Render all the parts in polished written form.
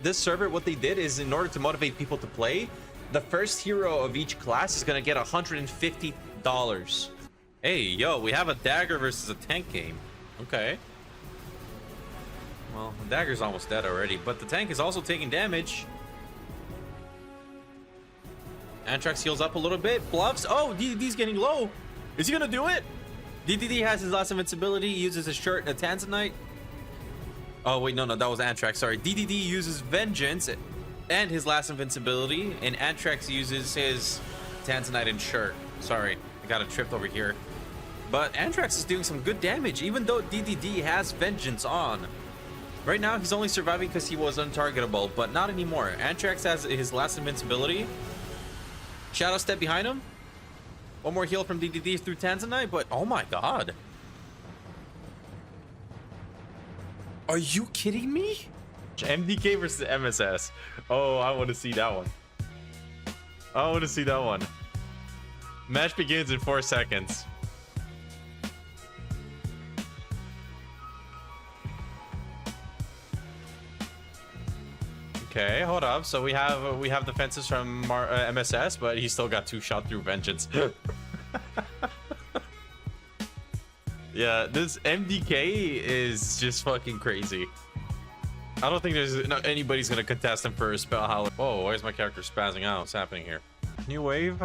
This server, what they did is, in order to motivate people to play, the first hero of each class is gonna get $150. Hey, yo, we have a dagger versus a tank game. Okay. Well, the dagger's almost dead already, but the tank is also taking damage. Antrax heals up a little bit, bluffs. Oh, DDD's getting low. Is he gonna do it? DDD has his last invincibility, he uses his shirt and a Tanzanite. Oh wait, no, that was Antrax, sorry. DDD uses Vengeance and his last invincibility, and Antrax uses his Tanzanite and shirt. Sorry, I got a tripped over here. But Antrax is doing some good damage, even though DDD has Vengeance on. Right now, he's only surviving because he was untargetable, but not anymore. Antrax has his last invincibility. Shadow step behind him. One more heal from DDD through Tanzanite, but oh my god. Are you kidding me? MDK versus MSS. Oh, I want to see that one. I want to see that one. Match begins in 4 seconds. Okay, hold up. So we have defenses from MSS, but he still got 2 shot through Vengeance. Yeah, this MDK is just fucking crazy. I don't think anybody's gonna contest him for a spell howl. Whoa, why is my character spazzing out? What's happening here? New wave.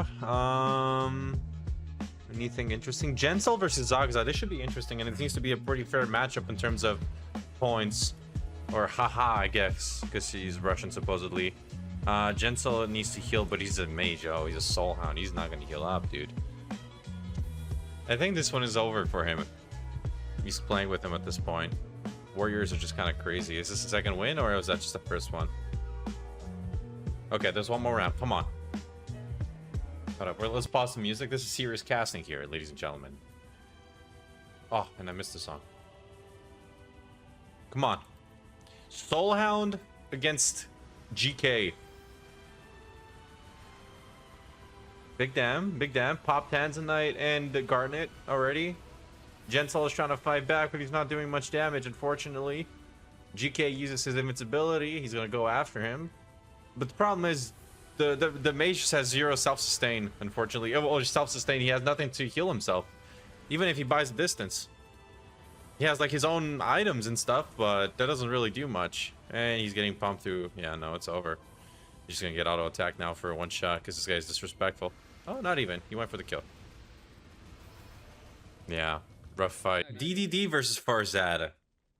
Anything interesting? Jhensel versus Xaxa. This should be interesting, and it seems to be a pretty fair matchup in terms of points. Or haha, I guess, because he's Russian supposedly. Jhensel needs to heal, but he's a mage. Oh, he's a soul hound. He's not gonna heal up, dude. I think this one is over for him. He's playing with him at this point. Warriors are just kind of crazy. Is this the second win, or was that just the first one? Okay, there's one more round. Come on. Hold up. Let's pause the music. This is serious casting here, ladies and gentlemen. Oh, and I missed the song. Come on. Soulhound against GK. Big damn. Pop Tanzanite and the Garnet already. Jhensel is trying to fight back, but he's not doing much damage, unfortunately. GK uses his invincibility. He's going to go after him. But the problem is, the mage just has 0 self-sustain, unfortunately. Oh, self-sustain. He has nothing to heal himself, even if he buys a distance. He has like his own items and stuff, but that doesn't really do much. And he's getting pumped through. Yeah, no, it's over. He's just gonna get auto attack now for 1 shot because this guy's disrespectful. Oh, not even. He went for the kill. Yeah, rough fight. DDD versus Farzad.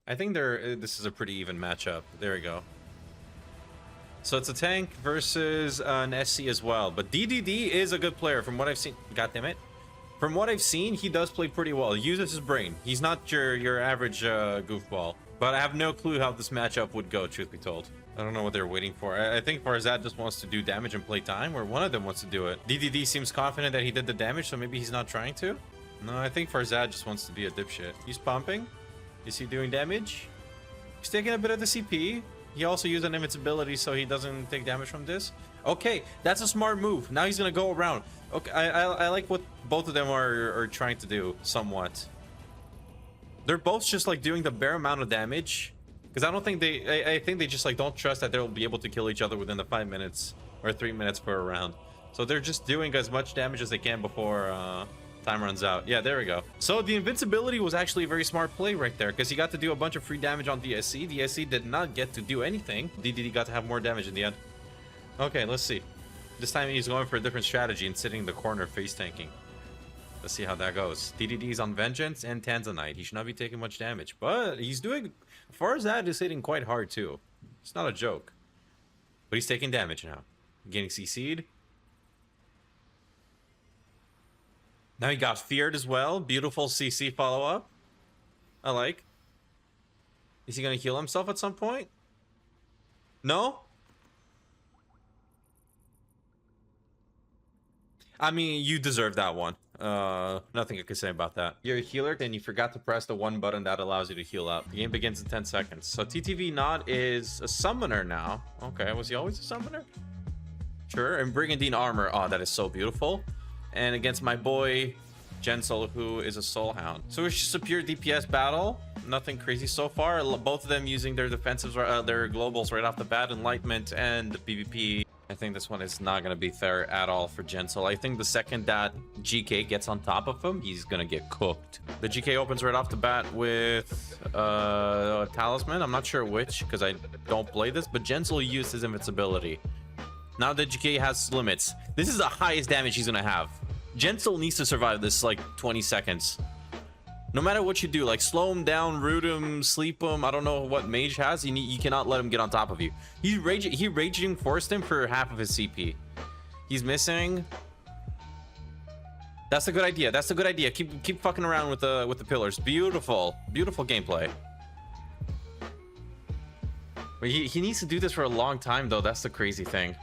I think this is a pretty even matchup. There we go. So it's a tank versus an SC as well. But DDD is a good player from what I've seen. God damn it. From what I've seen, he does play pretty well. He uses his brain. He's not your average goofball. But I have no clue how this matchup would go, truth be told. I don't know what they're waiting for. I think Farzad just wants to do damage and play time, or one of them wants to do it. DDD seems confident that he did the damage, so maybe he's not trying to. No, I think Farzad just wants to be a dipshit. He's pumping. Is he doing damage? He's taking a bit of the CP. He also used an invincibility, so he doesn't take damage from this. Okay, that's a smart move. Now he's gonna go around. Okay, I like what both of them are trying to do, somewhat. They're both just like doing the bare amount of damage, because I don't think I think they just like don't trust that they'll be able to kill each other within the 5 minutes or 3 minutes per round. So they're just doing as much damage as they can before time runs out. Yeah, there we go. So the invincibility was actually a very smart play right there, because he got to do a bunch of free damage on DSC. DSC did not get to do anything. DDD got to have more damage in the end. Okay, let's see. This time he's going for a different strategy and sitting in the corner face tanking. Let's see how that goes. DDD's on Vengeance and Tanzanite. He should not be taking much damage, but he's doing... Farzad is hitting quite hard too. It's not a joke. But he's taking damage now. Getting CC'd. Now he got feared as well. Beautiful CC follow-up. I like. Is he going to heal himself at some point? No? I mean, you deserve that one. Nothing I can say about that. You're a healer, and you forgot to press the 1 button that allows you to heal up. The game begins in 10 seconds. So ttviNot is a summoner now. Okay, was he always a summoner? Sure, and Brigandine armor. Oh, that is so beautiful. And against my boy Jhensel, who is a soul hound. So it's just a pure DPS battle. Nothing crazy so far. Both of them using their defensives, their globals right off the bat, Enlightenment and the PvP. I think this one is not going to be fair at all for Jhensel. I think the second that GK gets on top of him, he's going to get cooked. The GK opens right off the bat with a Talisman. I'm not sure which because I don't play this, but Jhensel used his invincibility. Now that GK has limits, this is the highest damage he's going to have. Jhensel needs to survive this like 20 seconds. No matter what you do, like slow him down, root him, sleep him. I don't know what mage has. You cannot let him get on top of you. He raging forced him for half of his CP. He's missing. That's a good idea. That's a good idea. Keep fucking around with the pillars. Beautiful, beautiful gameplay. But he needs to do this for a long time though. That's the crazy thing.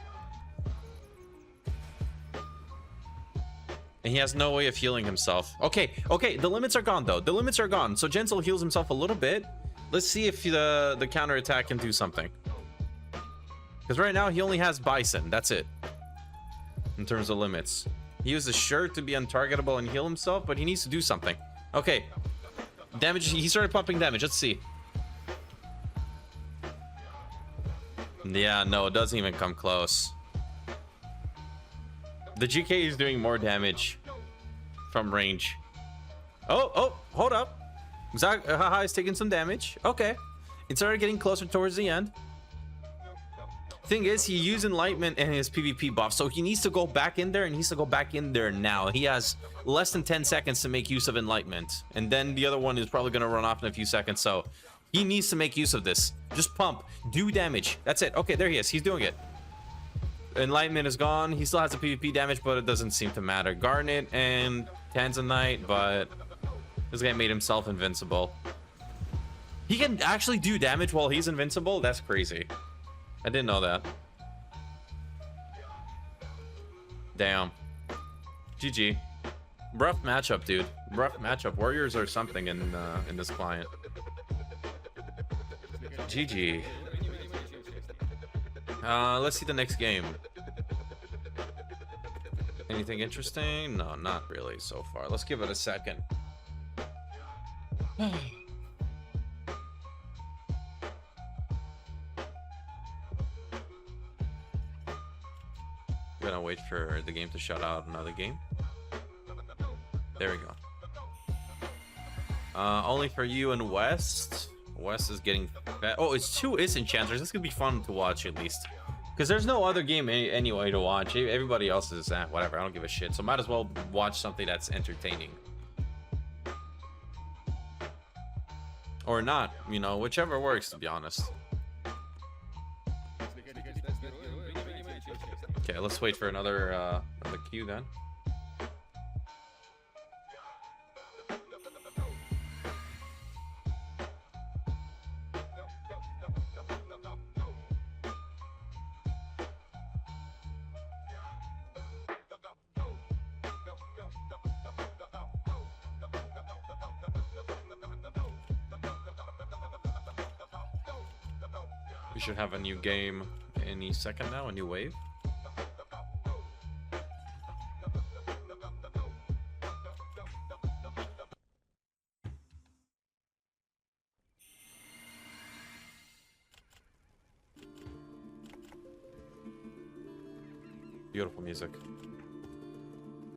And he has no way of healing himself. Okay, the limits are gone though. The limits are gone. So Jhensel heals himself a little bit. Let's see if the counter attack can do something. Because right now he only has Bison. That's it. In terms of limits. He used a shirt to be untargetable and heal himself, but he needs to do something. Okay. Damage. He started pumping damage. Let's see. Yeah, no, it doesn't even come close. The GK is doing more damage from range. Oh, hold up. Xaxa is taking some damage. Okay. It started getting closer towards the end. Thing is, he used Enlightenment and his PvP buff, so he needs to go back in there and he needs to go back in there now. He has less than 10 seconds to make use of Enlightenment. And then the other one is probably going to run off in a few seconds, so he needs to make use of this. Just pump. Do damage. That's it. Okay, there he is. He's doing it. Enlightenment is gone. He still has a PvP damage, but it doesn't seem to matter. Garnet and Tanzanite, but this guy made himself invincible. He can actually do damage while he's invincible? That's crazy. I didn't know that. Damn. GG. Rough matchup, dude. Rough matchup. Warriors or something in this client. GG. Let's see the next game. Anything interesting? No, not really so far. Let's give it a second. I'm gonna wait for the game to shut out another game. There we go. Onlyforyou and West. West is getting fat. Oh, it's two Enchanters. This could be fun to watch at least. Because there's no other game anyway to watch. Everybody else is whatever. I don't give a shit. So might as well watch something that's entertaining. Or not, you know, whichever works, to be honest. Okay, let's wait for another queue then. We should have a new game any second now, a new wave. Beautiful music.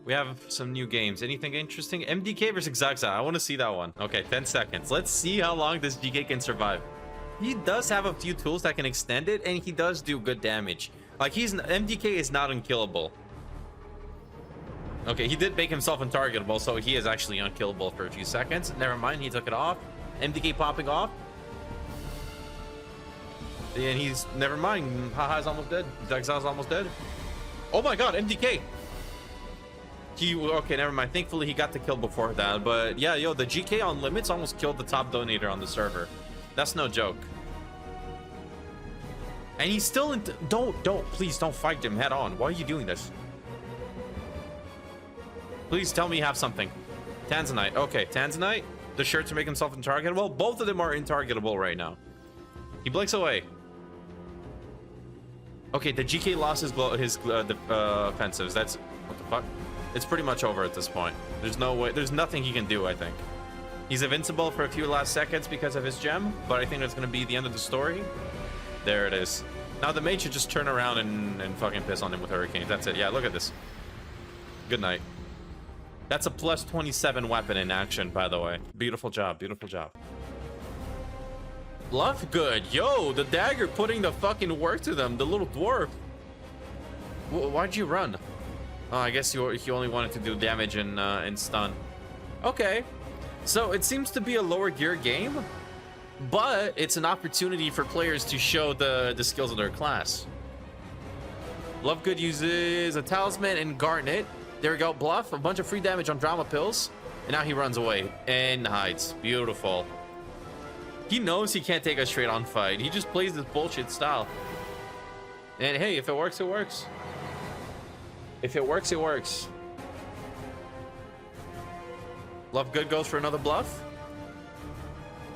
We have some new games. Anything interesting? MDK versus Xaxa. I want to see that one. Okay, 10 seconds. Let's see how long this GK can survive. He does have a few tools that can extend it, and he does do good damage. Like, MDK is not unkillable. Okay, he did make himself untargetable, so he is actually unkillable for a few seconds. Never mind, he took it off. MDK popping off. And he's... Never mind. Haha's almost dead. Xaxa's almost dead. Oh my god, MDK! Okay, never mind. Thankfully, he got the kill before that. But yeah, yo, the GK on limits almost killed the top donator on the server. That's no joke. And he's still in... Please don't fight him head on. Why are you doing this? Please tell me you have something. Tanzanite. Okay, Tanzanite. The shirt to make himself untargetable. Both of them are intargetable right now. He blinks away. Okay, the GK lost his offensives. That's... What the fuck? It's pretty much over at this point. There's no way... There's nothing he can do, I think. He's invincible for a few last seconds because of his gem, but I think that's going to be the end of the story. There it is. Now the mage should just turn around and fucking piss on him with hurricanes. That's it. Yeah, look at this. Good night. That's a plus 27 weapon in action, by the way. Beautiful job. Beautiful job. Lovegood. Yo, the dagger putting the fucking work to them. The little dwarf. Why'd you run? Oh, I guess he only wanted to do damage and stun. Okay. So it seems to be a lower gear game, but it's an opportunity for players to show the skills of their class. Lovegood uses a talisman and garnet. There we go, bluff, a bunch of free damage on DramaPills, and now he runs away and hides. Beautiful. He knows he can't take a straight on fight. He just plays this bullshit style. And hey, if it works, it works. If it works, it works. Lovegood goes for another bluff.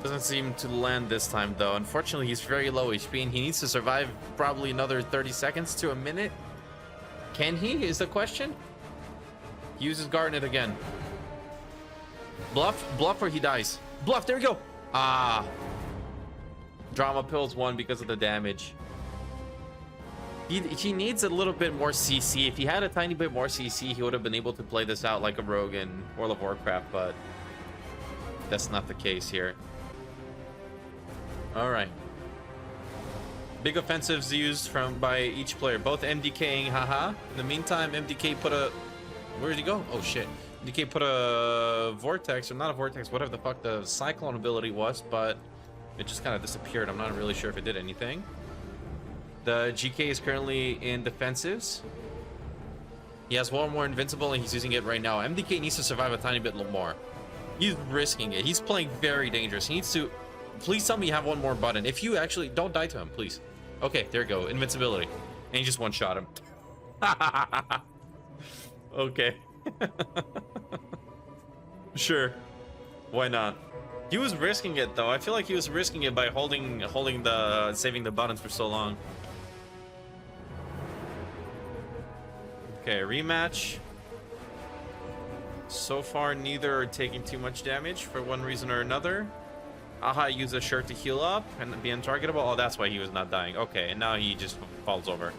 Doesn't seem to land this time, though. Unfortunately, he's very low HP, and he needs to survive probably another 30 seconds to a minute. Can he, is the question? He uses Garnet again. Bluff, bluff, or he dies. Bluff, there we go. Ah. DramaPills won because of the damage. He needs a little bit more CC. If he had a tiny bit more CC, he would have been able to play this out like a rogue in World of Warcraft, but that's not the case here. All right. Big offensives used by each player, both MDKing, haha. In the meantime, MDK put a... Where did he go? Oh, shit. MDK put a vortex, or not a vortex, whatever the fuck the cyclone ability was, but it just kind of disappeared. I'm not really sure if it did anything. The GK is currently in defensives. He has one more invincible and he's using it right now. MDK needs to survive a tiny bit more. He's risking it. He's playing very dangerous. He needs to... Please tell me you have one more button. If you actually... Don't die to him, please. Okay, there you go. Invincibility. And he just one-shot him. Okay. Sure. Why not? He was risking it, though. I feel like he was risking it by holding the... saving the buttons for so long. Okay, rematch. So far, neither are taking too much damage for one reason or another. Aha used a shirt to heal up and be untargetable. Oh, that's why he was not dying. Okay, and now he just falls over.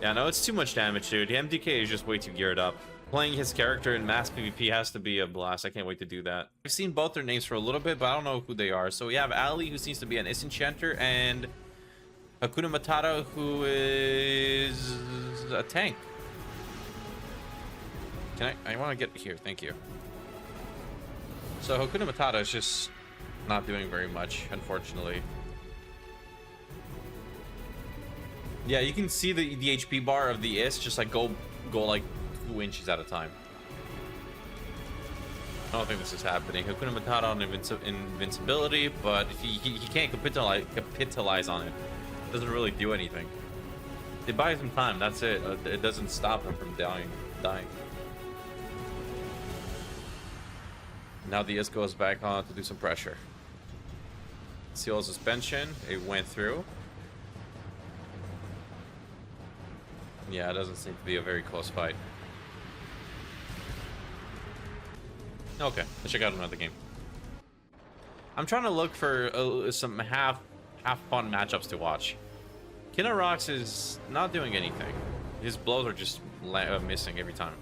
Yeah, no, it's too much damage, dude. The MDK is just way too geared up. Playing his character in mass PvP has to be a blast. I can't wait to do that. I've seen both their names for a little bit, but I don't know who they are. So we have Ali, who seems to be an Disenchanter, and Hakuna Matata, who is a tank. I want to get here, thank you. So Hakuna Matata is just not doing very much, unfortunately. Yeah, you can see the HP bar of the Is just like go like 2 inches at a time. I don't think this is happening. Hakuna Matata on invincibility, but he can't capitalize on it. It doesn't really do anything. It buys him time, that's it. It doesn't stop him from dying. Now the Is goes back on to do some pressure. Seal suspension, it went through. Yeah, it doesn't seem to be a very close fight. Okay, let's check out another game. I'm trying to look for some half fun matchups to watch. Kinarox is not doing anything. His blows are just missing every time.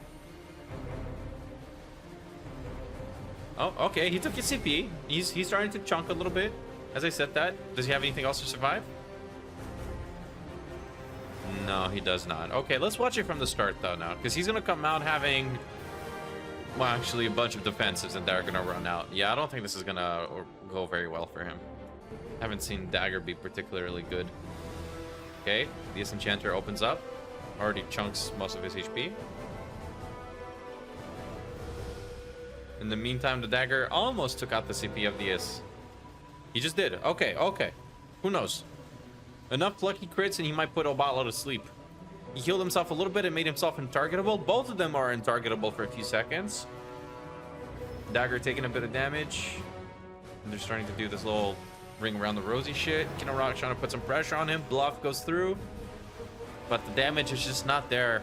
Oh, okay, he took his CP. He's starting to chunk a little bit. As I said that, does he have anything else to survive? No, he does not. Okay, let's watch it from the start though now, because he's gonna come out having, well, actually a bunch of defensives and they're gonna run out. Yeah, I don't think this is gonna go very well for him. Haven't seen Dagger be particularly good. Okay, the Disenchanter opens up. Already chunks most of his HP. In the meantime, the Dagger almost took out the CP of the Is. He just did. Okay, okay. Who knows? Enough lucky crits and he might put Obala to sleep. He healed himself a little bit and made himself untargetable. Both of them are untargetable for a few seconds. Dagger taking a bit of damage. And they're starting to do this little ring around the rosy shit. Kinarox trying to put some pressure on him. Bluff goes through. But the damage is just not there.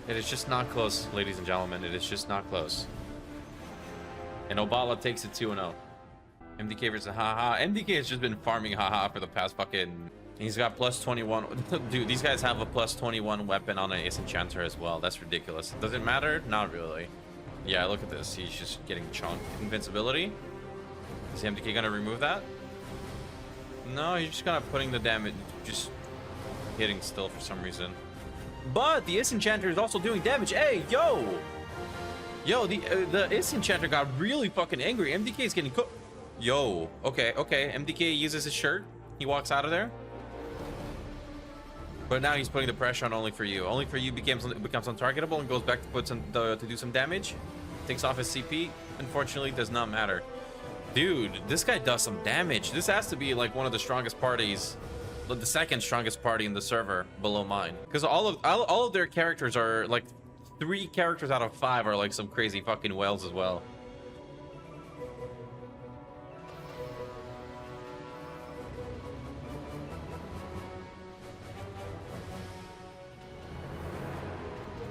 It is just not close, ladies and gentlemen. It is just not close. And Obala takes it 2-0. MDK versus Haha. MDK has just been farming Haha for the past fucking... He's got plus 21. Dude, these guys have a plus 21 weapon on an Ace Enchanter as well. That's ridiculous. Does it matter? Not really. Yeah, look at this. He's just getting chunked. Invincibility. Is MDK gonna remove that? No, he's just kind of putting the damage, just hitting still for some reason. But the Ace Enchanter is also doing damage. Hey, yo! Yo, the Ace Enchanter got really fucking angry. MDK is getting cooked. Yo, okay. MDK uses his shirt. He walks out of there. But now he's putting the pressure on Onlyforyou. Onlyforyou becomes untargetable and goes back to do some damage. Takes off his CP. Unfortunately, does not matter. Dude, this guy does some damage. This has to be like one of the strongest parties, the second strongest party in the server below mine. Because all of their characters are like 3 characters out of 5 are like some crazy fucking whales as well.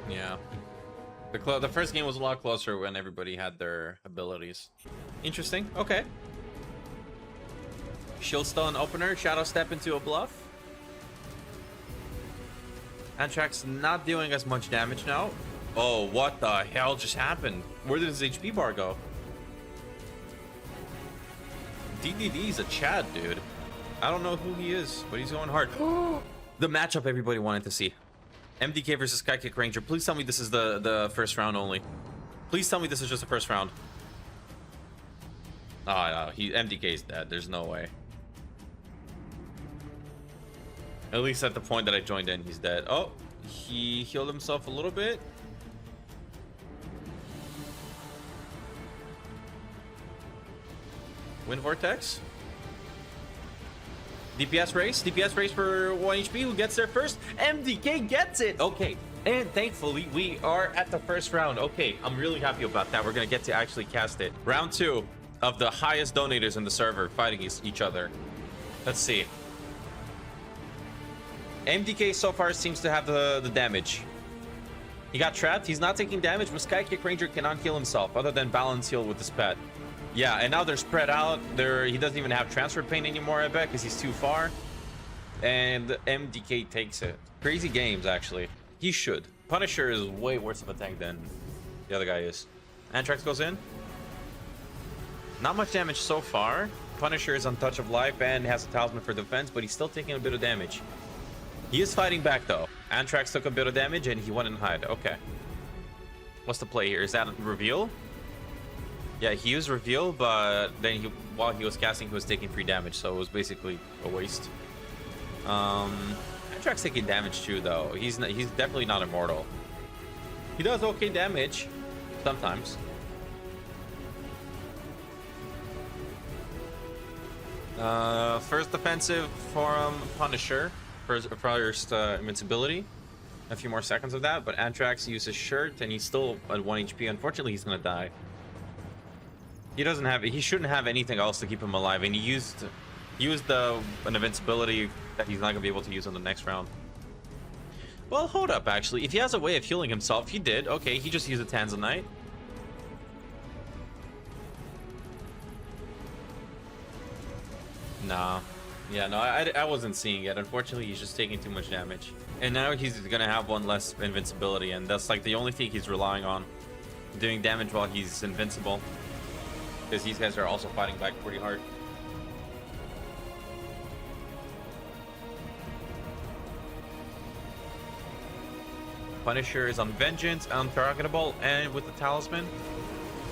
Yeah. The first game was a lot closer when everybody had their abilities. Interesting. Okay. Shield still an opener. Shadow step into a bluff. Antrax not doing as much damage now. Oh, what the hell just happened? Where did his HP bar go? DDD's a Chad, dude. I don't know who he is, but he's going hard. The matchup everybody wanted to see. MDK versus Skykickranger. Please tell me this is the first round only. Please tell me this is just the first round. Oh, no. MDK's dead. There's no way. At least at the point that I joined in, he's dead. Oh, he healed himself a little bit. Wind Vortex. DPS race for 1 HP. Who gets there first? MDK gets it. Okay, and thankfully we are at the first round. Okay, I'm really happy about that. We're gonna get to actually cast it. Round 2 of the highest donators in the server fighting each other. Let's see. MDK so far seems to have the damage. He got trapped. He's not taking damage, but Skykickranger cannot heal himself other than balance heal with his pet. Yeah, and now they're spread out. He doesn't even have transfer pain anymore, I bet, because he's too far. And MDK takes it. Crazy games, actually. He should. Punisher is way worse of a tank than the other guy is. Antrax goes in. Not much damage so far. Punisher is on touch of life and has a talisman for defense, but he's still taking a bit of damage. He is fighting back, though. Antrax took a bit of damage and he went and hide. Okay. What's the play here? Is that a reveal? Yeah, he used reveal, but then while he was casting, he was taking free damage, so it was basically a waste. Antrax taking damage too, though. He's definitely not immortal. He does okay damage sometimes. First defensive for Punisher. First invincibility. A few more seconds of that, but Antrax uses shirt and he's still at 1 HP. Unfortunately, he's gonna die. He shouldn't have anything else to keep him alive, and he used an invincibility that he's not gonna be able to use on the next round. Well, hold up, actually. If he has a way of healing himself, he did. Okay, he just used a Tanzanite. Nah. Yeah, no, I wasn't seeing it. Unfortunately, he's just taking too much damage. And now he's gonna have 1 less invincibility, and that's like the only thing he's relying on. Doing damage while he's invincible. Because these guys are also fighting back pretty hard. Punisher is on Vengeance, untargetable, and with the Talisman.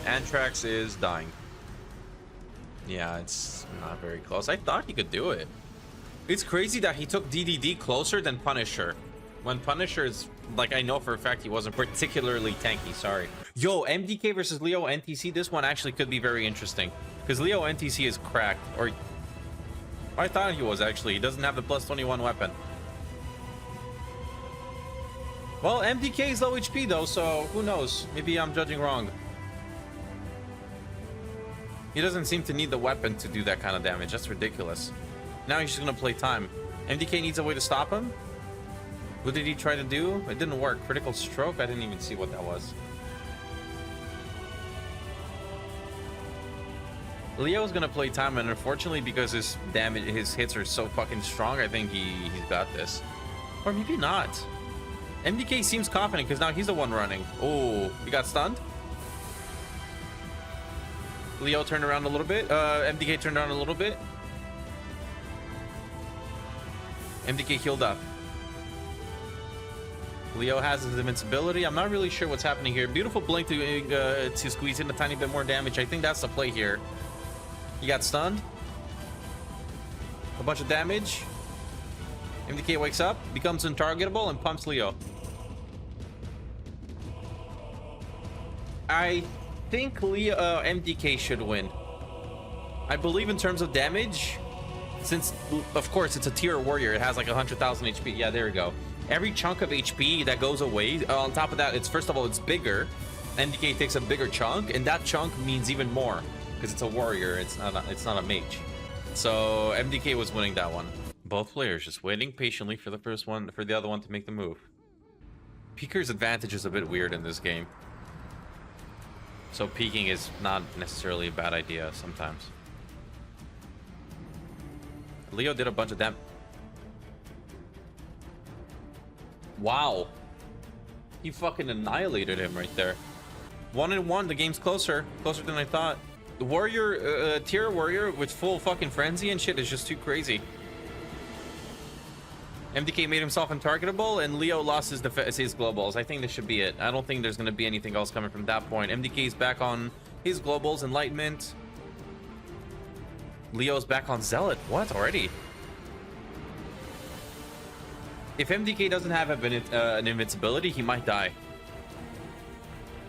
Antrax is dying. Yeah, it's not very close. I thought he could do it. It's crazy that he took DDD closer than Punisher. When Punisher is, like, I know for a fact he wasn't particularly tanky, sorry. Yo, MDK versus LeoNTC, this one actually could be very interesting. Because LeoNTC is cracked, or I thought he was actually. He doesn't have the plus 21 weapon. Well, MDK is low HP though, so who knows? Maybe I'm judging wrong. He doesn't seem to need the weapon to do that kind of damage. That's ridiculous. Now he's just gonna play time. MDK needs a way to stop him. What did he try to do? It didn't work. Critical stroke? I didn't even see what that was. Leo's gonna play time, and unfortunately, because his damage, his hits are so fucking strong, I think he's got this. Or maybe not. MDK seems confident because now he's the one running. Oh, he got stunned. Leo turned around a little bit. MDK turned around a little bit. MDK healed up. Leo has his invincibility. I'm not really sure what's happening here. Beautiful blink to squeeze in a tiny bit more damage. I think that's the play here. He got stunned. A bunch of damage. MDK wakes up, becomes untargetable, and pumps Leo. I think MDK should win. I believe in terms of damage, since of course it's a tier warrior, it has like 100,000 HP. Yeah, there we go. Every chunk of HP that goes away, on top of that, it's first of all, it's bigger. MDK takes a bigger chunk, and that chunk means even more because it's a warrior. It's not a mage. So MDK was winning that one. Both players just waiting patiently for the other one to make the move. Peeker's advantage is a bit weird in this game. So peeking is not necessarily a bad idea sometimes. Leo did a bunch of damage. Wow. He fucking annihilated him right there. 1-1, the game's closer than I thought. The warrior, tier warrior with full fucking frenzy and shit is just too crazy. MDK made himself untargetable, and Leo lost his globals. I think this should be it. I don't think there's going to be anything else coming from that point. MDK's back on his globals, enlightenment. Leo's back on zealot. What, already? If MDK doesn't have an invincibility, he might die.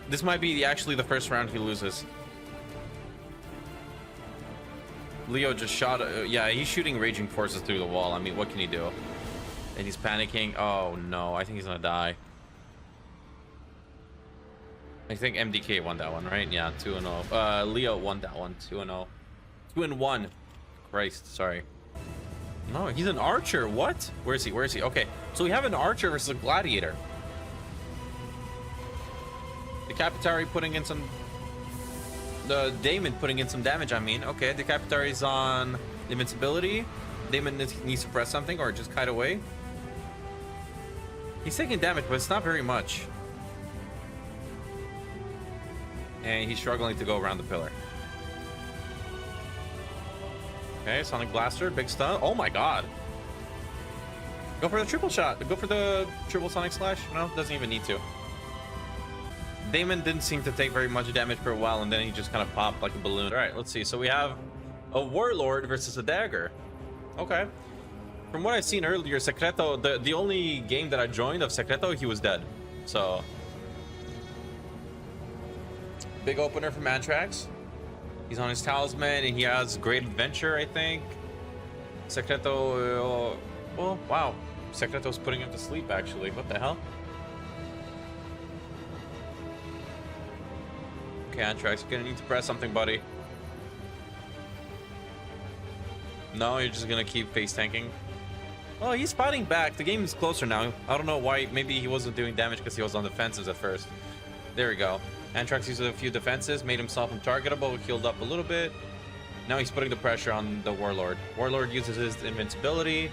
This might be actually the first round he loses. Leo just shot. Yeah, he's shooting raging forces through the wall. I mean, what can he do? And he's panicking. Oh no, I think he's gonna die. I think MDK won that one, right? Yeah, 2-0. Leo won that one, 2-0. 2-1. Christ, sorry. No, he's an archer. What? Where is he? Where is he? Okay, so we have an archer versus a gladiator. Dekapitari putting in some. The Deamon putting in some damage. I mean, okay, Dekapitari's on invincibility. Deamon needs to press something or just kite away. He's taking damage, but it's not very much. And he's struggling to go around the pillar. Okay, Sonic Blaster, big stun. Oh my god. Go for the triple shot. Go for the triple Sonic Slash. No, doesn't even need to. Deamon didn't seem to take very much damage for a while, and then he just kind of popped like a balloon. All right, let's see. So we have a Warlord versus a Dagger. Okay. From what I've seen earlier, Secreto, the only game that I joined of Secreto, he was dead. So, big opener from Antrax. He's on his talisman, and he has Great Adventure, I think. Secreto, well, wow. Secreto's putting him to sleep, actually. What the hell? Okay, Antrax, you're gonna need to press something, buddy. No, you're just gonna keep face tanking. Oh, he's fighting back. The game is closer now. I don't know why. Maybe he wasn't doing damage because he was on defenses at first. There we go. Antrax used a few defenses, made himself untargetable, healed up a little bit. Now he's putting the pressure on the Warlord. Warlord uses his invincibility.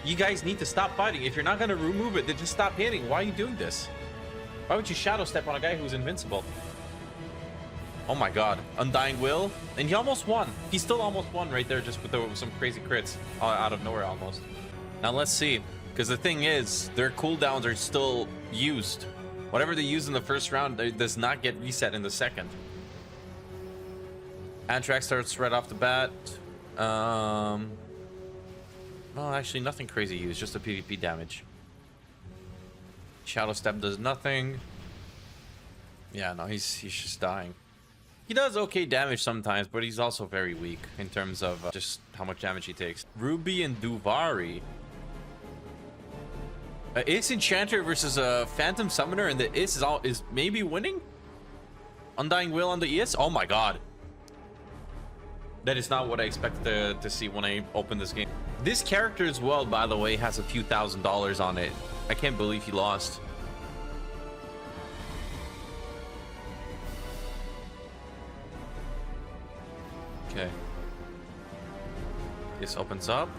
You guys need to stop fighting. If you're not going to remove it, then just stop hitting. Why are you doing this? Why would you shadow step on a guy who's invincible? Oh my god. Undying Will. And he almost won. He still almost won right there just with some crazy crits out of nowhere almost. Now let's see. Because the thing is, their cooldowns are still used. Whatever they use in the first round, it does not get reset in the second. Antrax starts right off the bat. Well, actually, nothing crazy used. Just a PvP damage. Shadow Step does nothing. Yeah, no, he's just dying. He does okay damage sometimes, but he's also very weak in terms of just how much damage he takes. Rubie and Duvari. Is Enchanter versus a Phantom Summoner, and the is maybe winning? Undying Will on the ES? Oh my god. That is not what I expected to see when I opened this game. This character as well, by the way, has a few $1,000s on it. I can't believe he lost. Okay. This opens up.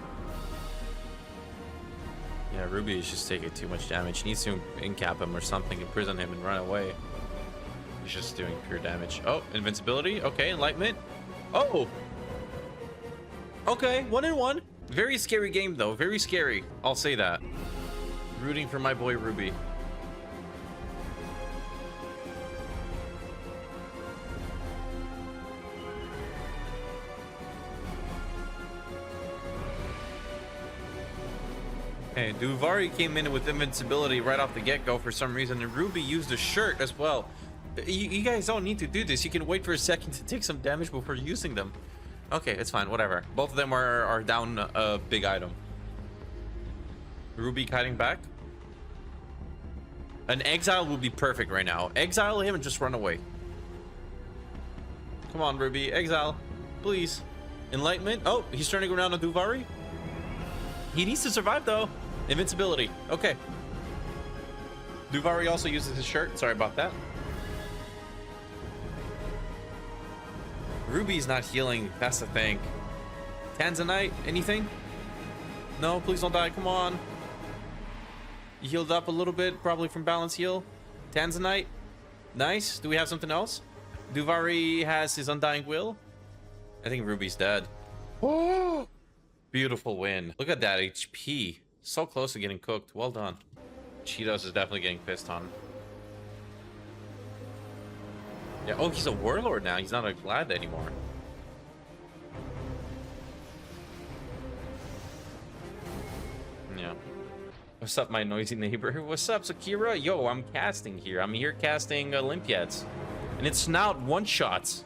Yeah, Rubie is just taking too much damage. He needs to incap him or something, imprison him, and run away. He's just doing pure damage. Oh, invincibility. Okay, enlightenment. Oh! Okay, 1-1. Very scary game, though. Very scary. I'll say that. Rooting for my boy Rubie. Hey, Duvari came in with invincibility right off the get-go for some reason, and Rubie used a shirt as well. You guys don't need to do this. You can wait for a second to take some damage before using them. Okay, it's fine, whatever. Both of them are down a big item. Rubie kiting back. An exile would be perfect right now. Exile him and just run away. Come on, Rubie. Exile. Please. Enlightenment. Oh, he's turning around on Duvari. He needs to survive, though. Invincibility. Okay. Duvari also uses his shirt. Sorry about that. Rubie's not healing. That's the thing. Tanzanite, anything? No, please don't die. Come on. You healed up a little bit, probably from balance heal. Tanzanite. Nice. Do we have something else? Duvari has his Undying Will. I think Rubie's dead. Oh! Beautiful win. Look at that HP. So close to getting cooked. Well done. Cheetos is definitely getting pissed on. Yeah. Oh, he's a warlord now. He's not a glad anymore. Yeah. What's up, my noisy neighbor? What's up, Sakira? Yo, I'm casting here. I'm here casting Olympiads. And it's Snout one-shots.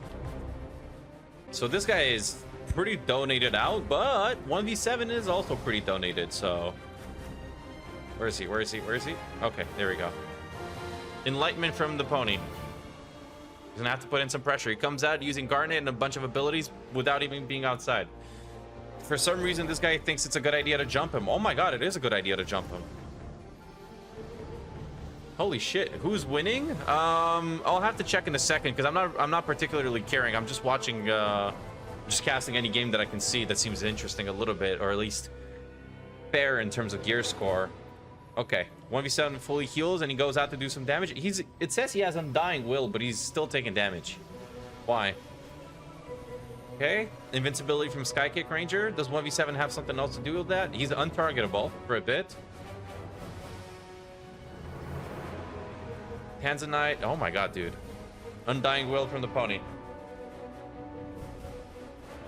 So this guy is pretty donated out, but 1v7 is also pretty donated, so... Where is he? Where is he? Where is he? Okay, there we go. Enlightenment from the pony. He's gonna have to put in some pressure. He comes out using Garnet and a bunch of abilities without even being outside. For some reason, this guy thinks it's a good idea to jump him. Oh my god, it is a good idea to jump him. Holy shit, who's winning? I'll have to check in a second because I'm not particularly caring. I'm just watching just casting any game that I can see that seems interesting a little bit, or at least fair in terms of gear score. Okay, 1v7 fully heals and he goes out to do some damage. It says he has Undying Will, but he's still taking damage. Why? Okay, invincibility from Skykickranger. Does 1v7 have something else to do with that? He's untargetable for a bit. Tanzanite. Oh my god, dude. Undying Will from the pony.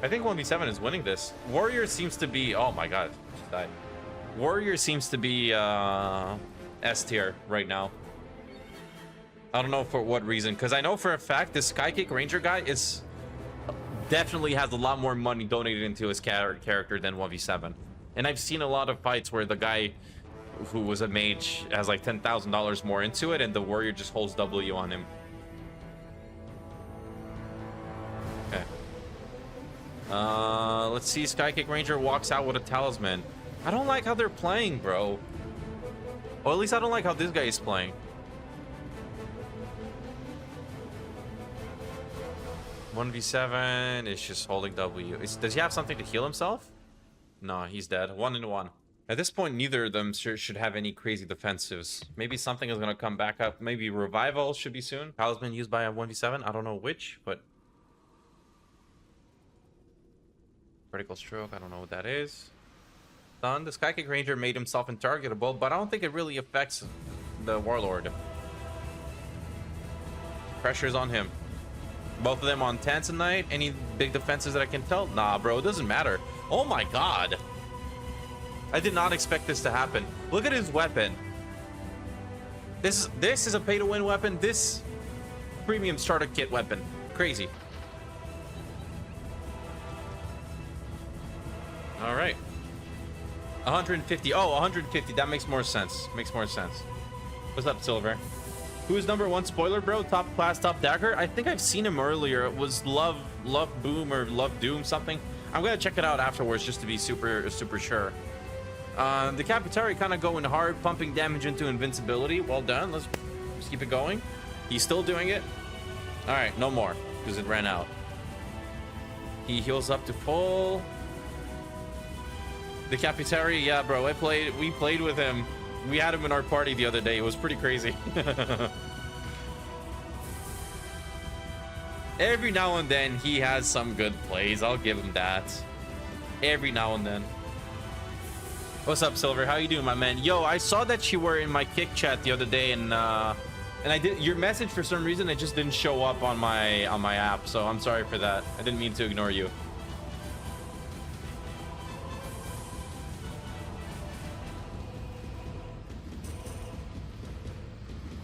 I think 1v7 is winning this. Warrior seems to be... Oh my god. Just died. Warrior seems to be S tier right now. I don't know for what reason, because I know for a fact this Skykickranger guy is definitely has a lot more money donated into his character than 1v7. And I've seen a lot of fights where the guy who was a mage has like $10,000 more into it, and the warrior just holds W on him. Okay. Let's see. Skykickranger walks out with a talisman. I don't like how they're playing, bro. Or at least I don't like how this guy is playing. 1v7 is just holding W. Does he have something to heal himself? No, he's dead. 1-1. At this point, neither of them should have any crazy defensives. Maybe something is going to come back up. Maybe Revival should be soon. Talisman used by a 1v7. I don't know which, but... Critical Stroke. I don't know what that is. Done. The Skykickranger made himself untargetable, but I don't think it really affects the Warlord. Pressure's on him. Both of them on Tanzanite. Any big defenses that I can tell? Nah, bro. It doesn't matter. Oh my god. I did not expect this to happen. Look at his weapon. This is a pay-to-win weapon. This premium starter kit weapon. Crazy. All right. 150. Oh, 150. That makes more sense. Makes more sense. What's up, Silver? Who's number one spoiler, bro? Top class, top dagger? I think I've seen him earlier. It was Love Boom or Love Doom something. I'm gonna check it out afterwards just to be super sure. Dekapitari kind of going hard, pumping damage into invincibility. Well done. Let's keep it going. He's still doing it. All right, no more because it ran out. He heals up to full. Dekapitari, yeah, bro. We played with him. We had him in our party the other day. It was pretty crazy. Every now and then he has some good plays. I'll give him that. Every now and then. What's up, Silver? How you doing, my man? Yo, I saw that you were in my kick chat the other day, and I did your message for some reason. It just didn't show up on my app, so I'm sorry for that. I didn't mean to ignore you.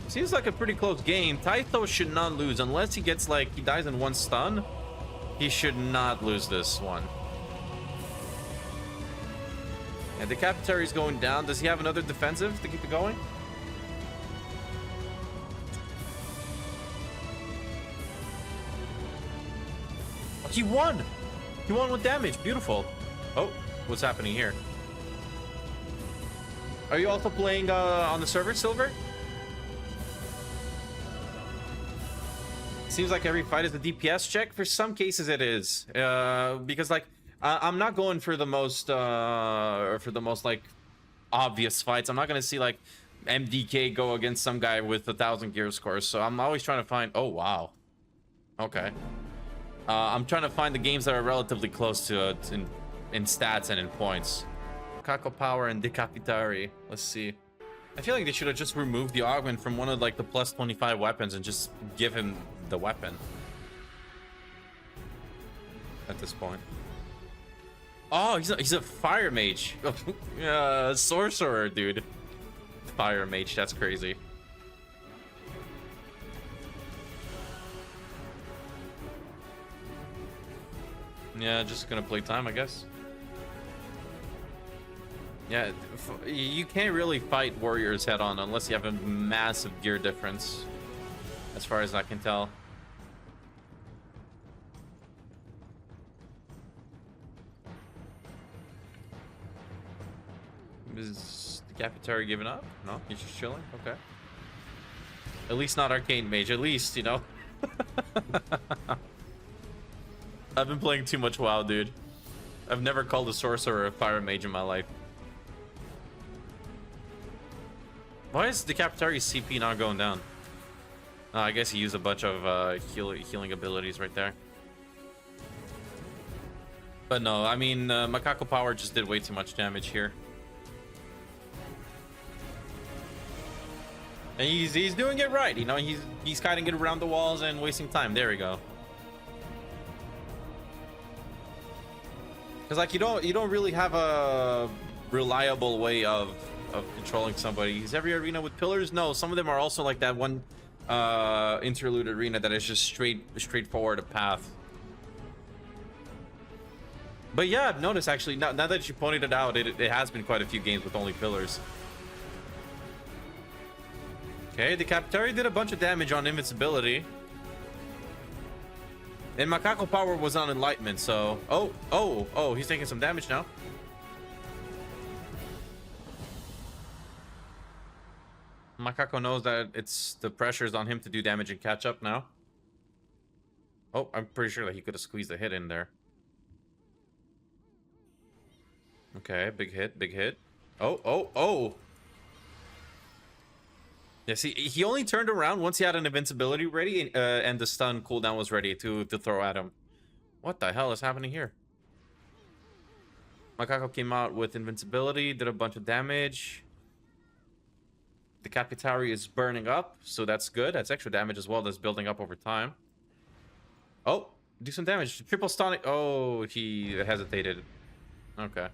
Seems like a pretty close game. Taitho should not lose unless he gets like he dies in one stun. He should not lose this one. And the Dekapitari is going down. Does he have another defensive to keep it going? Oh, he won. He won with damage. Beautiful. Oh, what's happening here? Are you also playing on the server, Silver? Seems like every fight is a DPS check. For some cases it is, because like I'm not going for the most like obvious fights. I'm not gonna see like MDK go against some guy with 1,000 gear scores. So I'm always trying to find. Oh wow, okay. I'm trying to find the games that are relatively close to in stats and in points. MacacoPWR and Dekapitari. Let's see. I feel like they should have just removed the augment from one of like the plus 25 weapons and just give him the weapon at this point. Oh, he's a fire mage. Sorcerer, dude. Fire mage, that's crazy. Yeah, just gonna play time, I guess. Yeah, you can't really fight warriors head on unless you have a massive gear difference, as far as I can tell. Is Dekapitari giving up? No, he's just chilling. Okay. At least not arcane mage. At least, you know. I've been playing too much WoW, dude. I've never called a sorcerer a fire mage in my life. Why is Dekapitari's CP not going down? Oh, I guess he used a bunch of healing abilities right there. But no, I mean, MacacoPWR just did way too much damage here. And he's doing it right, you know. He's kiting it around the walls and wasting time. There we go. Because like you don't really have a reliable way of controlling somebody. Is every arena with pillars? No, some of them are also like that one interlude arena that is just straightforward a path. But yeah, I've noticed actually now that you pointed it out, it has been quite a few games with only pillars. Okay, the Dekapitari did a bunch of damage on invincibility. And MacacoPWR was on enlightenment, so oh, he's taking some damage now. Macaco knows that it's the pressure's on him to do damage and catch up now. Oh, I'm pretty sure that he could have squeezed a hit in there. Okay, big hit. Oh. Yeah, see, he only turned around once he had an invincibility ready and the stun cooldown was ready to throw at him. What the hell is happening here? Macaco came out with invincibility, did a bunch of damage. The Dekapitari is burning up, so that's good. That's extra damage as well that's building up over time. Oh, do some damage. Triple sonic. Oh, he hesitated. Okay.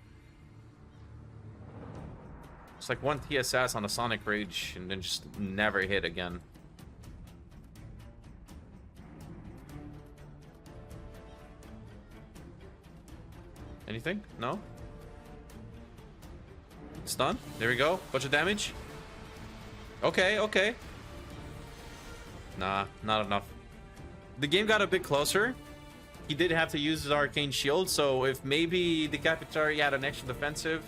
It's like one TSS on a Sonic Rage and then just never hit again. Anything? No? Stun? There we go. Bunch of damage. Okay. Nah, not enough. The game got a bit closer. He did have to use his arcane shield, so if maybe the Dekapitari had an extra defensive,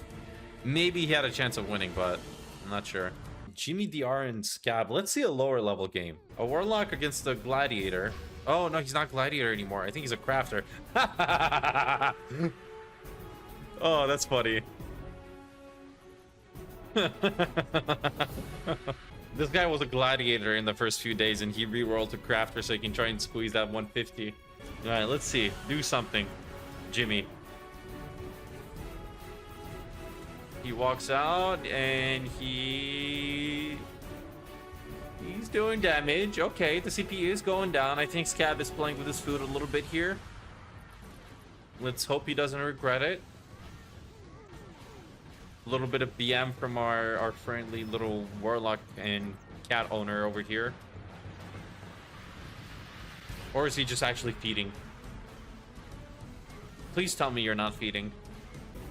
maybe he had a chance of winning, but I'm not sure. JimmyDR and SkaB. Let's see a lower level game. A Warlock against the Gladiator. Oh, no, he's not Gladiator anymore. I think he's a Crafter. Oh, that's funny. This guy was a Gladiator in the first few days, and he re-rolled to Crafter so he can try and squeeze that 150. All right, let's see. Do something, Jimmy. He walks out, and he's doing damage. Okay, the CPU is going down. I think SkaB is playing with his food a little bit here. Let's hope he doesn't regret it. A little bit of BM from our friendly little Warlock and cat owner over here. Or is he just actually feeding? Please tell me you're not feeding.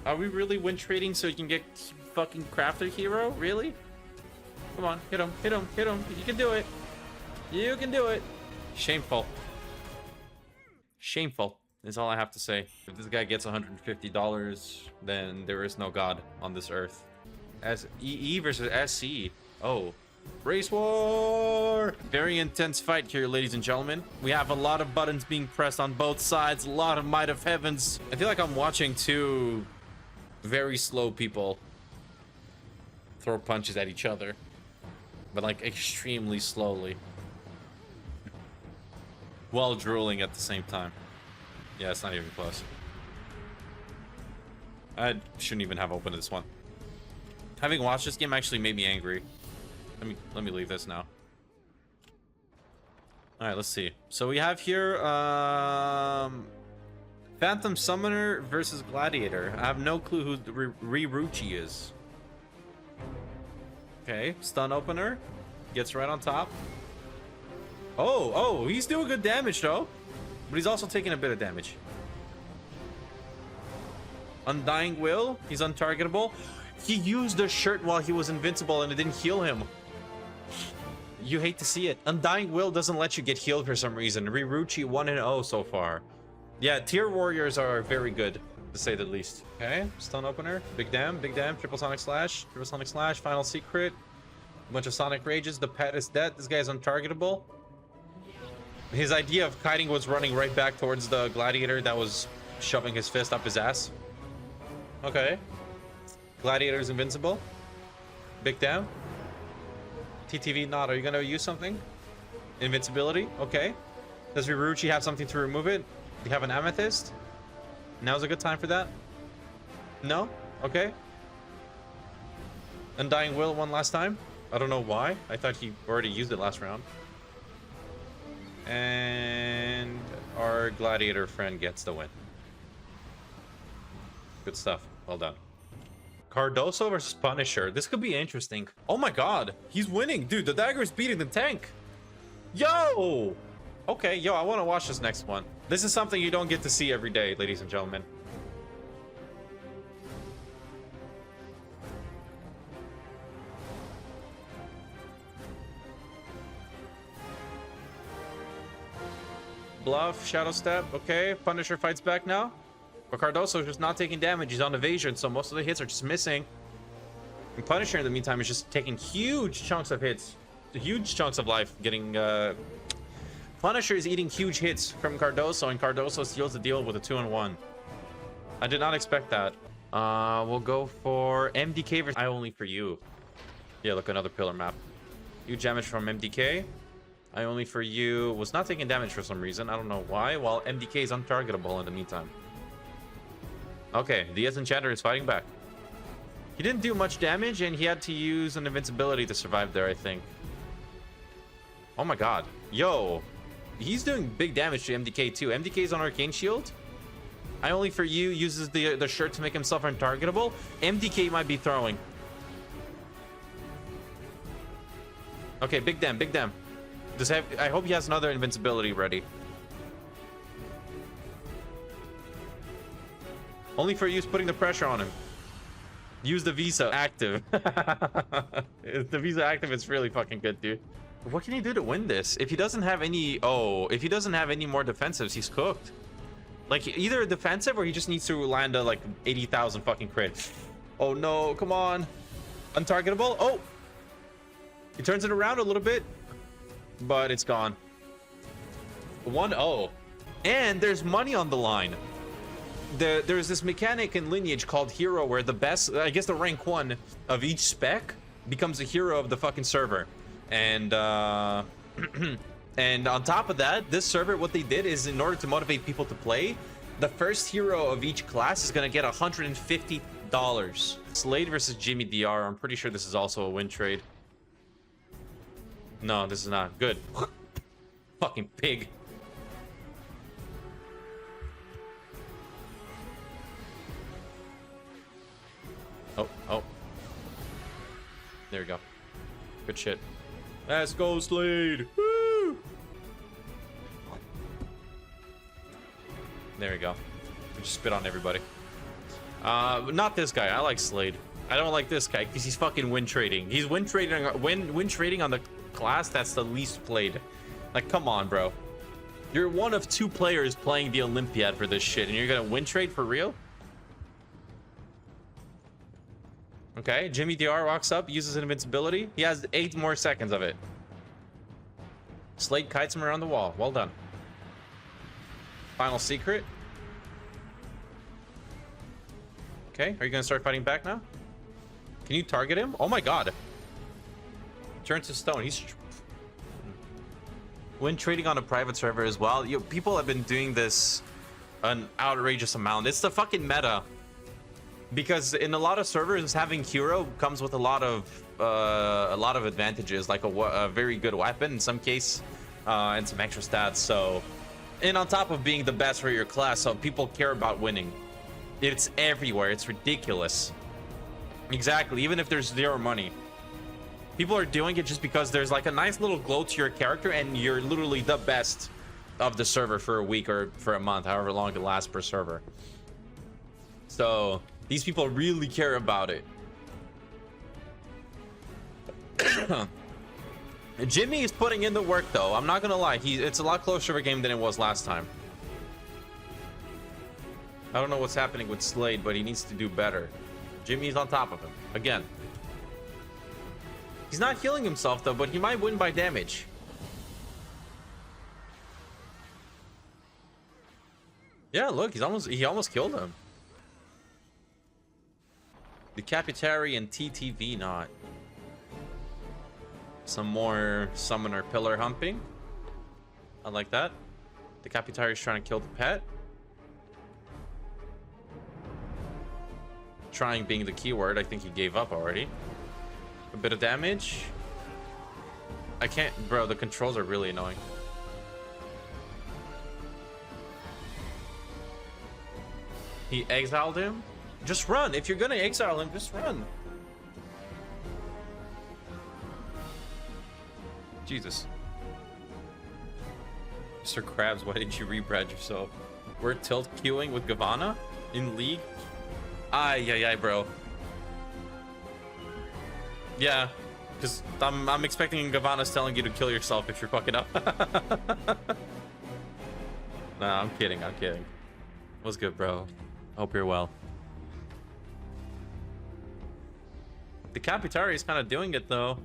Are we really win trading so you can get fucking Crafter hero? Really? Come on, hit him, hit him, hit him. You can do it. You can do it. Shameful. Shameful is all I have to say. If this guy gets $150, then there is no God on this earth. As EE versus SC. Oh. Race war! Very intense fight here, ladies and gentlemen. We have a lot of buttons being pressed on both sides. A lot of might of heavens. I feel like I'm watching two very slow people throw punches at each other. But like extremely slowly. While drooling at the same time. Yeah, it's not even close. I shouldn't even have opened this one. Having watched this game actually made me angry. Let me leave this now. All right, let's see. So we have here Phantom Summoner versus Gladiator. I have no clue who Riruchy is. Okay, stun opener gets right on top. Oh, he's doing good damage though. But he's also taking a bit of damage. Undying Will. He's untargetable. He used the shirt while he was invincible and it didn't heal him. You hate to see it. Undying Will doesn't let you get healed for some reason. Riruchy 1-0 so far. Yeah, tier warriors are very good, to say the least. Okay, stun opener. Big damn, triple sonic slash, final secret. A bunch of sonic rages. The pet is dead. This guy is untargetable. His idea of kiting was running right back towards the Gladiator that was shoving his fist up his ass. Okay. Gladiator's invincible. Big down. ttviNot, are you gonna use something? Invincibility, okay. Does Riruchy have something to remove it? Do you have an amethyst? Now's a good time for that? No? Okay. Undying Will one last time. I don't know why. I thought he already used it last round. And our Gladiator friend gets the win. Good stuff. Well done. Cardoso versus Punisher. This could be interesting. Oh my god. He's winning. Dude, the dagger is beating the tank. Yo! Okay, yo, I want to watch this next one. This is something you don't get to see every day, ladies and gentlemen. Bluff, Shadow Step. Okay, Punisher fights back now. But Cardoso is just not taking damage. He's on evasion, so most of the hits are just missing. And Punisher, in the meantime, is just taking huge chunks of hits. Huge chunks of life getting... Punisher is eating huge hits from Cardoso, and Cardoso seals the deal with a 2-1. I did not expect that. We'll go for MDK versus IOnlyforyou. Yeah, look, another pillar map. Huge damage from MDK. IOnlyforyou was not taking damage for some reason. I don't know why, while MDK is untargetable in the meantime. Okay, the Enchanter is fighting back. He didn't do much damage, and he had to use an invincibility to survive there, I think. Oh my god. Yo. He's doing big damage to MDK too. MDK is on Arcane Shield. IOnlyforyou uses the shirt to make himself untargetable. MDK might be throwing. Okay, big damn, big damn. I hope he has another invincibility ready. IOnlyforyou's putting the pressure on him. Use the Visa active. The Visa active is really fucking good, dude. What can he do to win this? If he doesn't have any... Oh, if he doesn't have any more defensives, he's cooked. Like, either defensive or he just needs to land a, like, 80,000 fucking crit. Oh, no. Come on. Untargetable. Oh. He turns it around a little bit, but it's gone. 1-0. And there's money on the line. There's this mechanic in Lineage called Hero where the best, I guess the rank 1 of each spec becomes a hero of the fucking server. And and on top of that, this server, what they did is in order to motivate people to play, the first hero of each class is going to get $150. Slade versus JimmyDR. I'm pretty sure this is also a win trade. No, this is not. Good. Fucking pig. Oh. There we go. Good shit. Let's go, Slade. Woo! There we go. We just spit on everybody. Not this guy. I like Slade. I don't like this guy because he's fucking win trading. He's win trading on the class that's the least played. Like, come on, bro. You're one of 2 players playing the Olympiad for this shit, and you're gonna win trade for real? Okay, JimmyDR walks up, uses an invincibility. He has 8 more seconds of it. Slade kites him around the wall. Well done. Final secret. Okay, are you gonna start fighting back now? Can you target him? Oh my god. Turns to stone. He's when trading on a private server as well. People have been doing this an outrageous amount. It's the fucking meta. Because in a lot of servers, having hero comes with a lot of advantages, like a very good weapon in some case, and some extra stats. So, and on top of being the best for your class, so people care about winning. It's everywhere. It's ridiculous. Exactly. Even if there's 0 money, people are doing it just because there's like a nice little glow to your character, and you're literally the best of the server for a week or for a month, however long it lasts per server. So these people really care about it. Jimmy is putting in the work, though. I'm not gonna lie. It's a lot closer of a game than it was last time. I don't know what's happening with Slade, but he needs to do better. Jimmy's on top of him again. He's not healing himself though, but he might win by damage. Yeah, look, he almost killed him. Dekapitari and ttviNot. Some more summoner pillar humping. I like that. Dekapitari is trying to kill the pet. Trying being the keyword. I think he gave up already. A bit of damage. I can't, bro, the controls are really annoying. He exiled him. Just run. If you're gonna exile him, just run. Jesus. Mr. Krabs, why didn't you rebrand yourself? We're tilt queuing with Gavanna in League. Ay, bro. Yeah, because I'm expecting Gavanna's telling you to kill yourself if you're fucking up. Nah, I'm kidding. What's good, bro? Hope you're well. Dekapitari is kind of doing it though.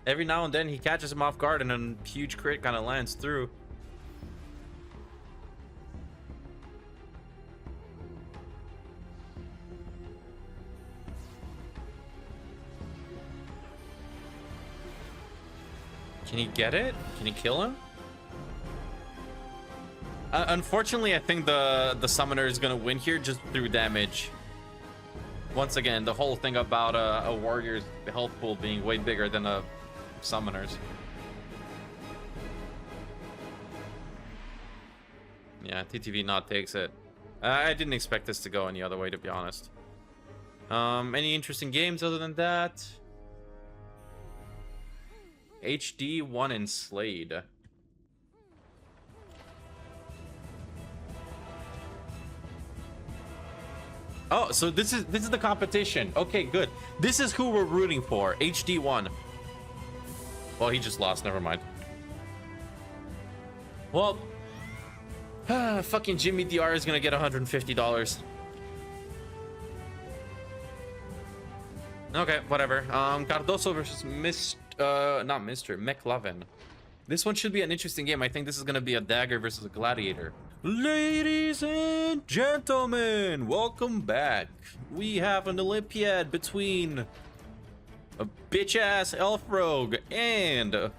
Every now and then he catches him off guard and a huge crit kind of lands through. Can he get it? Can he kill him? Unfortunately, I think the summoner is gonna win here just through damage. Once again, the whole thing about a warrior's health pool being way bigger than a summoner's. Yeah, ttviNot takes it. I didn't expect this to go any other way, to be honest. Any interesting games other than that? HD1 and Slade. Oh, so this is the competition. Okay, good. This is who we're rooting for. HD1. Well, he just lost. Never mind. Well, fucking JimmyDR is gonna get $150. Okay, whatever. Cardoso versus not Mr. McLovin. This one should be an interesting game. I think this is gonna be a dagger versus a gladiator. Ladies and gentlemen, welcome back. We have an Olympiad between a bitch-ass elf rogue and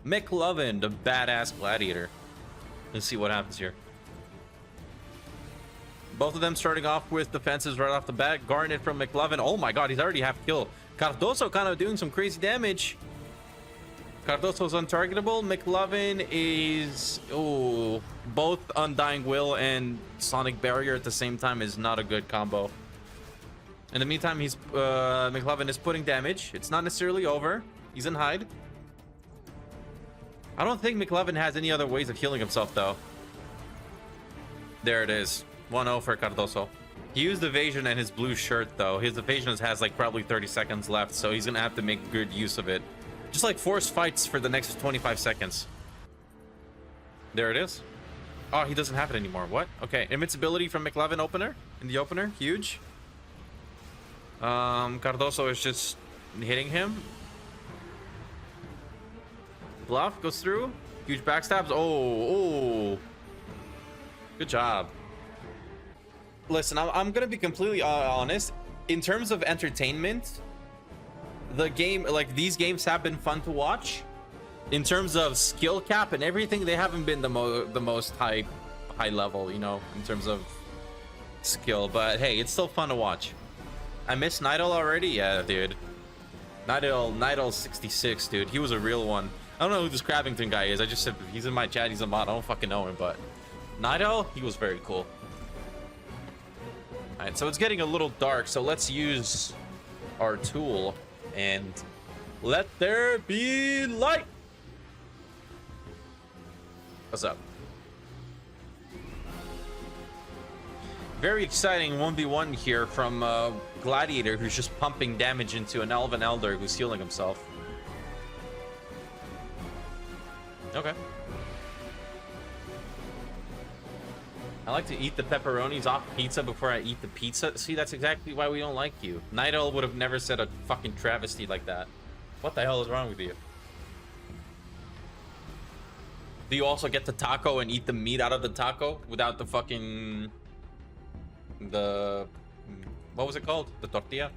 McLovin, the badass gladiator. Let's see what happens here. Both of them starting off with defenses right off the bat. Garnet from McLovin. Oh my god, he's already half kill. Cardoso kind of doing some crazy damage. Cardoso's untargetable. McLovin is... oh, both Undying Will and Sonic Barrier at the same time is not a good combo. In the meantime, he's McLovin is putting damage. It's not necessarily over. He's in hide. I don't think McLovin has any other ways of healing himself, though. There it is. 1-0 for Cardoso. He used evasion and his blue shirt, though. His evasion has like probably 30 seconds left, so he's gonna have to make good use of it. Just like force fights for the next 25 seconds. There it is. Oh, he doesn't have it anymore. What? Okay. Invincibility from McLovin opener. In the opener. Huge. Cardoso is just hitting him. Bluff goes through. Huge backstabs. Oh. Good job. Listen, I'm gonna be completely honest. In terms of entertainment, the game, like, these games have been fun to watch. In terms of skill cap and everything, they haven't been the most high level, you know, in terms of skill. But hey, it's still fun to watch. I miss Nidal already. Yeah, dude. Nidal 66, dude. He was a real one. I don't know who this Crabbington guy is. I just said he's in my chat. He's a mod. I don't fucking know him, but Nidal, he was very cool. All right, so it's getting a little dark, so let's use our tool and let there be light. What's up? Very exciting 1v1 here from Gladiator, who's just pumping damage into an Elven Elder who's healing himself. Okay. I like to eat the pepperonis off pizza before I eat the pizza. See, that's exactly why we don't like you. Nidal would have never said a fucking travesty like that. What the hell is wrong with you? Do you also get the taco and eat the meat out of the taco without the fucking... the... what was it called? The tortilla?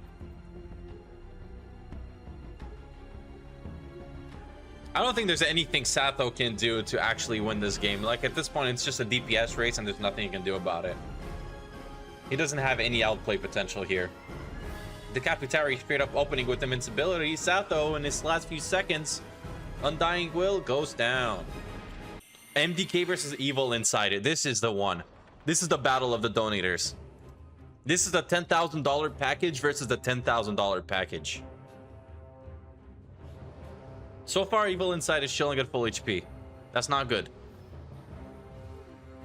I don't think there's anything Satho can do to actually win this game. Like, at this point, it's just a DPS race and there's nothing he can do about it. He doesn't have any outplay potential here. Dekapitari straight up opening with invincibility. Satho, in his last few seconds, Undying Will goes down. MDK versus EvilInside. This is the one. This is the battle of the donators. This is the $10,000 package versus the $10,000 package. So far, EvilInside is chilling at full HP. That's not good.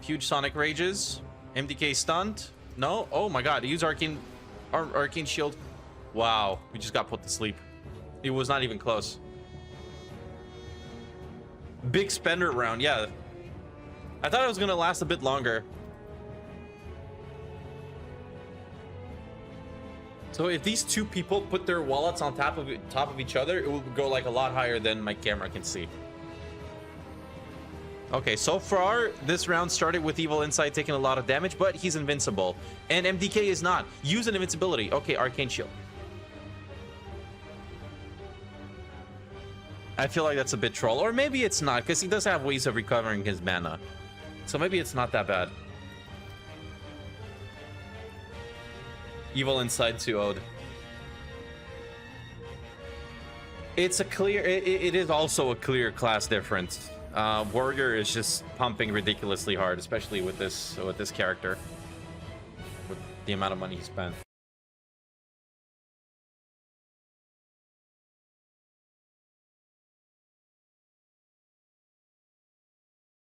Huge Sonic Rages. MDK stunned. No? Oh my god. Use Arcane Shield. Wow. We just got put to sleep. It was not even close. Big spender round. Yeah. I thought it was going to last a bit longer. So if these two people put their wallets on top of each other, it will go like a lot higher than my camera can see. Okay, so far this round started with EvilInside taking a lot of damage, but he's invincible, and MDK is not. Use an invincibility. Okay, Arcane Shield. I feel like that's a bit troll, or maybe it's not, because he does have ways of recovering his mana. So maybe it's not that bad. EvilInside 2-0'd. It's a clear... It is also a clear class difference. Warrior is just pumping ridiculously hard, especially with this character. With the amount of money he spent.